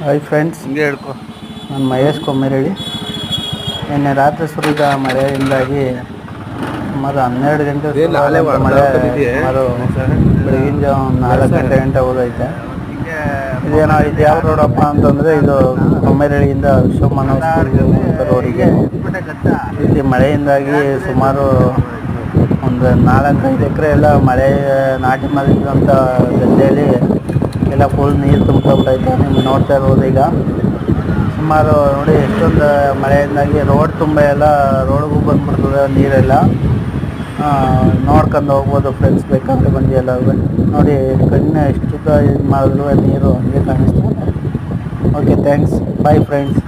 Hi friends, ಹಿಂಗೆ ಹೇಳ್ಕೊ. ನಾನು ಮಹೇಶ್ ಕೊಮ್ಮಿರಳ್ಳಿ. ನಿನ್ನೆ ರಾತ್ರಿ ಸುರಿದ ಮಳೆಯಿಂದಾಗಿ ಸುಮಾರು 12 ಗಂಟೆ ಇದೇನು ನಾಳೆ ಶುರುವಾದಂಥ ಅರ್ಧ ಮಳೆ ಹಾಕೊಂಡಿದೆಯೇ ಸುಮಾರು ಬೆಳಗಿನ ಜಾವ 4 ಗಂಟೆ ಗಂಟೆ ಹೋಗೈತೆ. ಇದು ಯಾವ ರೋಡಪ್ಪ ಅಂತಂದರೆ, ಇದು ಕೊಮ್ಮಿರಳ್ಳಿಯಿಂದ ವಿಶ್ವಮಾನವ ಸ್ಕೂಲ್ ರೋಡಿಗೆ ಇಲ್ಲಿ ಮಳೆಯಿಂದಾಗಿ ಸುಮಾರು ಒಂದು 4-5 ಎಕರೆ ಎಲ್ಲ ಮಳೆ ನಾಟಿ ಮಾಡಿದಂಥ ಗದ್ದೆಯಲ್ಲಿ ಎಲ್ಲ ಫುಲ್ ನೀರು ತುಂಬ್ಕೊಂಡ್ಬಿಟ್ಟೈತೆ. ನಿಮ್ಗೆ ನೋಡ್ತಾ ಇರ್ಬೋದು. ಈಗ ಸುಮಾರು ನೋಡಿ ಎಷ್ಟೊಂದು ಮಳೆಯಿಂದಾಗಿ ರೋಡ್ ತುಂಬ ಎಲ್ಲ ರೋಡ್ಗೂ ಬಂದ್ಬಿಡ್ತದೆ ನೀರೆಲ್ಲ. ನೋಡ್ಕೊಂಡು ಹೋಗ್ಬೋದು ಫ್ರೆಂಡ್ಸ್, ಬೇಕಾದ್ರೆ ಬಂದು ಎಲ್ಲ ನೋಡಿ. ಕಣ್ಣು ಎಷ್ಟು ಇದು ಮಾಡಿದ್ರು ನೀರು ಹಂಗೆ ಕಾಣಿಸ್ತದೆ. Okay, thanks, bye friends.